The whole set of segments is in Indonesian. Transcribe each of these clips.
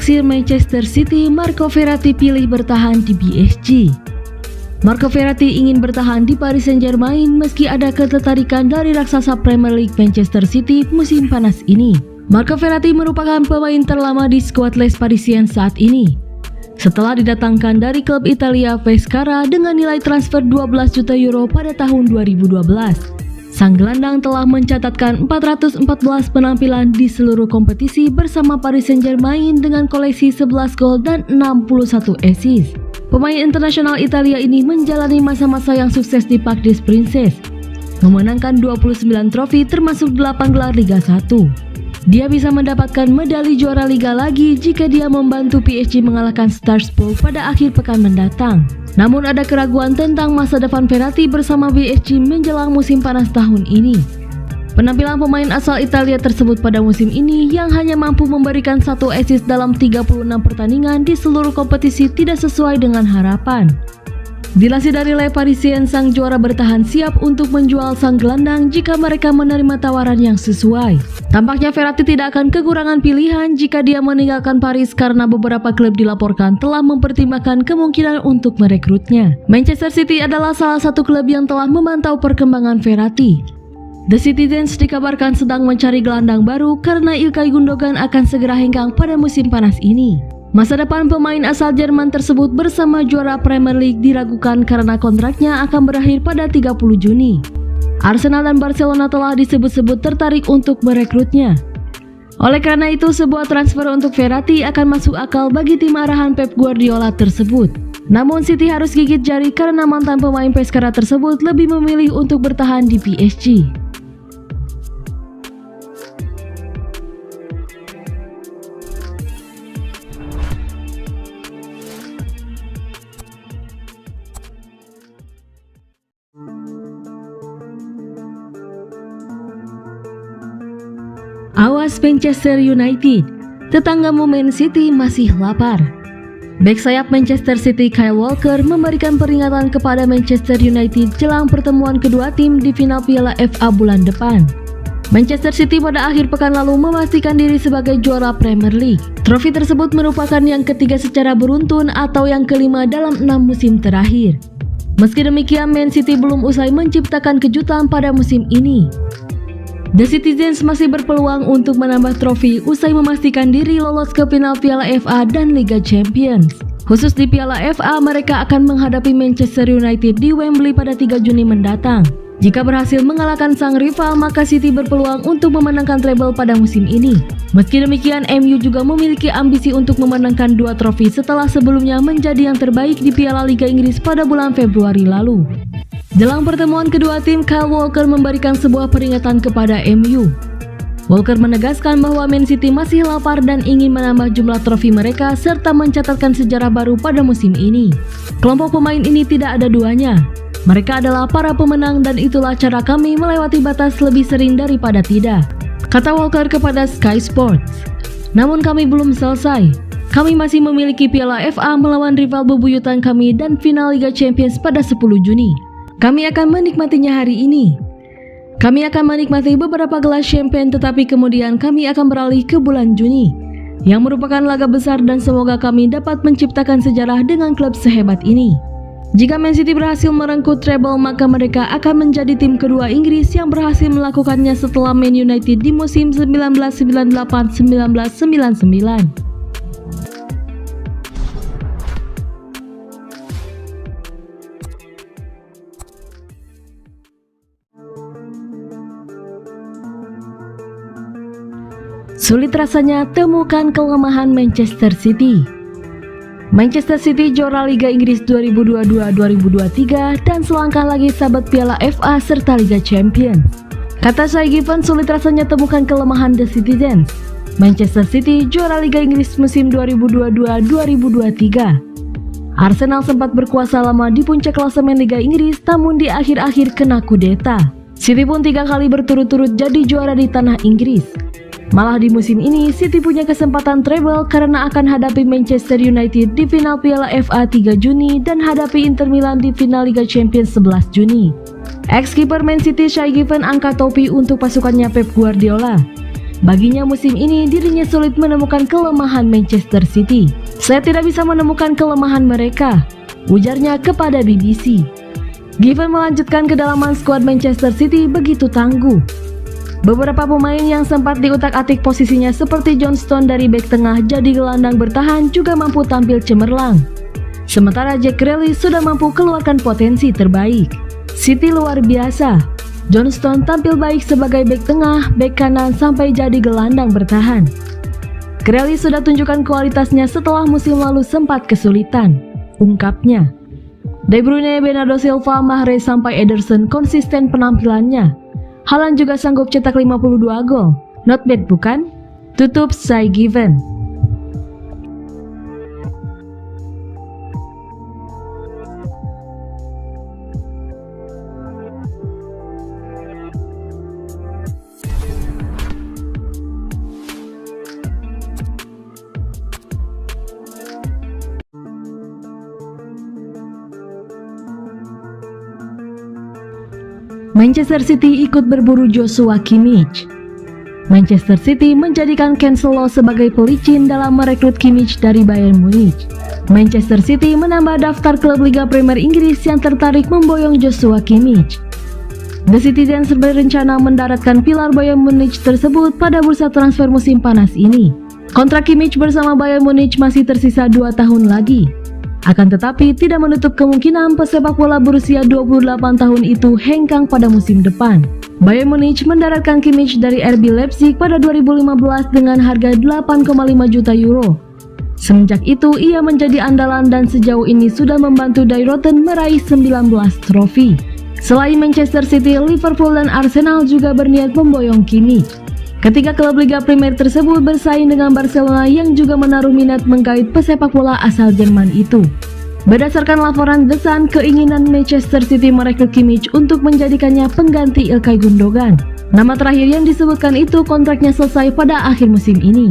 Taksir Manchester City, Marco Verratti pilih bertahan di PSG. Marco Verratti ingin bertahan di Paris Saint-Germain meski ada ketertarikan dari raksasa Premier League Manchester City musim panas ini. Marco Verratti merupakan pemain terlama di skuad Les Parisiens saat ini. Setelah didatangkan dari klub Italia Pescara dengan nilai transfer 12 juta euro pada tahun 2012. Sang gelandang telah mencatatkan 414 penampilan di seluruh kompetisi bersama Paris Saint-Germain dengan koleksi 11 gol dan 61 assist. Pemain internasional Italia ini menjalani masa-masa yang sukses di Parc des Princes, memenangkan 29 trofi termasuk 8 gelar Liga 1. Dia bisa mendapatkan medali juara Liga lagi jika dia membantu PSG mengalahkan Strasbourg pada akhir pekan mendatang. Namun ada keraguan tentang masa depan Verratti bersama PSG menjelang musim panas tahun ini. Penampilan pemain asal Italia tersebut pada musim ini yang hanya mampu memberikan 1 assist dalam 36 pertandingan di seluruh kompetisi tidak sesuai dengan harapan. Dilansir dari Le Parisien, sang juara bertahan siap untuk menjual sang gelandang jika mereka menerima tawaran yang sesuai. Tampaknya Verratti tidak akan kekurangan pilihan jika dia meninggalkan Paris karena beberapa klub dilaporkan telah mempertimbangkan kemungkinan untuk merekrutnya. Manchester City adalah salah satu klub yang telah memantau perkembangan Verratti. The Citizens dikabarkan sedang mencari gelandang baru karena Ilkay Gundogan akan segera hengkang pada musim panas ini. Masa depan pemain asal Jerman tersebut bersama juara Premier League diragukan karena kontraknya akan berakhir pada 30 Juni. Arsenal dan Barcelona telah disebut-sebut tertarik untuk merekrutnya. Oleh karena itu, sebuah transfer untuk Verratti akan masuk akal bagi tim arahan Pep Guardiola tersebut. Namun City harus gigit jari karena mantan pemain Pescara tersebut lebih memilih untuk bertahan di PSG. Awas Manchester United, tetanggamu Man City masih lapar. Bek sayap Manchester City Kyle Walker memberikan peringatan kepada Manchester United jelang pertemuan kedua tim di final Piala FA bulan depan. Manchester City pada akhir pekan lalu memastikan diri sebagai juara Premier League. Trofi tersebut merupakan yang ketiga secara beruntun atau yang kelima dalam 6 musim terakhir. Meski demikian, Man City belum usai menciptakan kejutan pada musim ini. The Citizens masih berpeluang untuk menambah trofi usai memastikan diri lolos ke final Piala FA dan Liga Champions. Khusus di Piala FA, mereka akan menghadapi Manchester United di Wembley pada 3 Juni mendatang. Jika berhasil mengalahkan sang rival, maka City berpeluang untuk memenangkan treble pada musim ini. Meski demikian, MU juga memiliki ambisi untuk memenangkan 2 trofi setelah sebelumnya menjadi yang terbaik di Piala Liga Inggris pada bulan Februari lalu. Jelang pertemuan kedua tim, Kyle Walker memberikan sebuah peringatan kepada MU. Walker menegaskan bahwa Man City masih lapar dan ingin menambah jumlah trofi mereka serta mencatatkan sejarah baru pada musim ini. Kelompok pemain ini tidak ada duanya. Mereka adalah para pemenang dan itulah cara kami melewati batas lebih sering daripada tidak, kata Walker kepada Sky Sports. Namun kami belum selesai. Kami masih memiliki Piala FA melawan rival bebuyutan kami dan final Liga Champions pada 10 Juni. Kami akan menikmatinya hari ini. Kami akan menikmati beberapa gelas champagne, tetapi kemudian kami akan beralih ke bulan Juni, yang merupakan laga besar dan semoga kami dapat menciptakan sejarah dengan klub sehebat ini. Jika Man City berhasil merengkuh treble, maka mereka akan menjadi tim kedua Inggris yang berhasil melakukannya setelah Man United di musim 1998-1999. Sulit rasanya temukan kelemahan Manchester City. Manchester City juara Liga Inggris 2022-2023 dan selangkah lagi sahabat Piala FA serta Liga Champions. Kata Shay Given, sulit rasanya temukan kelemahan The Citizens. Manchester City juara Liga Inggris musim 2022-2023. Arsenal sempat berkuasa lama di puncak klasemen Liga Inggris, namun di akhir-akhir kena kudeta. City pun 3 kali berturut-turut jadi juara di tanah Inggris. Malah di musim ini, City punya kesempatan treble karena akan hadapi Manchester United di final Piala FA 3 Juni dan hadapi Inter Milan di final Liga Champions 11 Juni. Ex-kiper Man City Shay Given angkat topi untuk pasukannya Pep Guardiola. Baginya musim ini dirinya sulit menemukan kelemahan Manchester City. "Saya tidak bisa menemukan kelemahan mereka," ujarnya kepada BBC. Given melanjutkan kedalaman skuad Manchester City begitu tangguh. Beberapa pemain yang sempat diutak-atik posisinya seperti John Stones dari bek tengah jadi gelandang bertahan juga mampu tampil cemerlang. Sementara Jack Grealish sudah mampu keluarkan potensi terbaik. City luar biasa. John Stones tampil baik sebagai bek tengah, bek kanan sampai jadi gelandang bertahan. Grealish sudah tunjukkan kualitasnya setelah musim lalu sempat kesulitan, ungkapnya. De Bruyne, Bernardo Silva, Mahrez sampai Ederson konsisten penampilannya. Haaland juga sanggup cetak 52 gol. Not bad bukan? Tutup Shy Given. Manchester City ikut berburu Joshua Kimmich. Manchester City menjadikan Cancelo sebagai pelicin dalam merekrut Kimmich dari Bayern Munich. Manchester City menambah daftar klub Liga Premier Inggris yang tertarik memboyong Joshua Kimmich. The Citizens berencana mendaratkan pilar Bayern Munich tersebut pada bursa transfer musim panas ini. Kontrak Kimmich bersama Bayern Munich masih tersisa 2 tahun lagi. Akan tetapi tidak menutup kemungkinan pesepak bola berusia 28 tahun itu hengkang pada musim depan. Bayern Munich mendaratkan Kimmich dari RB Leipzig pada 2015 dengan harga 8,5 juta euro. Semenjak itu ia menjadi andalan dan sejauh ini sudah membantu Die Rotten meraih 19 trofi. Selain Manchester City, Liverpool dan Arsenal juga berniat memboyong Kimmich. Ketiga klub Liga Premier tersebut bersaing dengan Barcelona yang juga menaruh minat menggait pesepak bola asal Jerman itu. Berdasarkan laporan The Sun, keinginan Manchester City merekrut Kimmich untuk menjadikannya pengganti Ilkay Gundogan. Nama terakhir yang disebutkan itu kontraknya selesai pada akhir musim ini.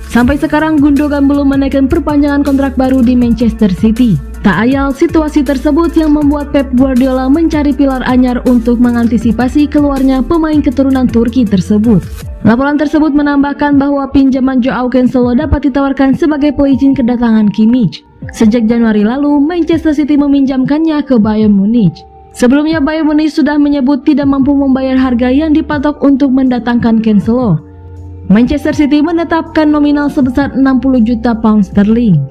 Sampai sekarang Gundogan belum menaikkan perpanjangan kontrak baru di Manchester City. Tak ayal situasi tersebut yang membuat Pep Guardiola mencari pilar anyar untuk mengantisipasi keluarnya pemain keturunan Turki tersebut. Laporan tersebut menambahkan bahwa pinjaman Joao Cancelo dapat ditawarkan sebagai pelicin kedatangan Kimmich. Sejak Januari lalu, Manchester City meminjamkannya ke Bayern Munich. Sebelumnya Bayern Munich sudah menyebut tidak mampu membayar harga yang dipatok untuk mendatangkan Cancelo. Manchester City menetapkan nominal sebesar 60 juta pound sterling.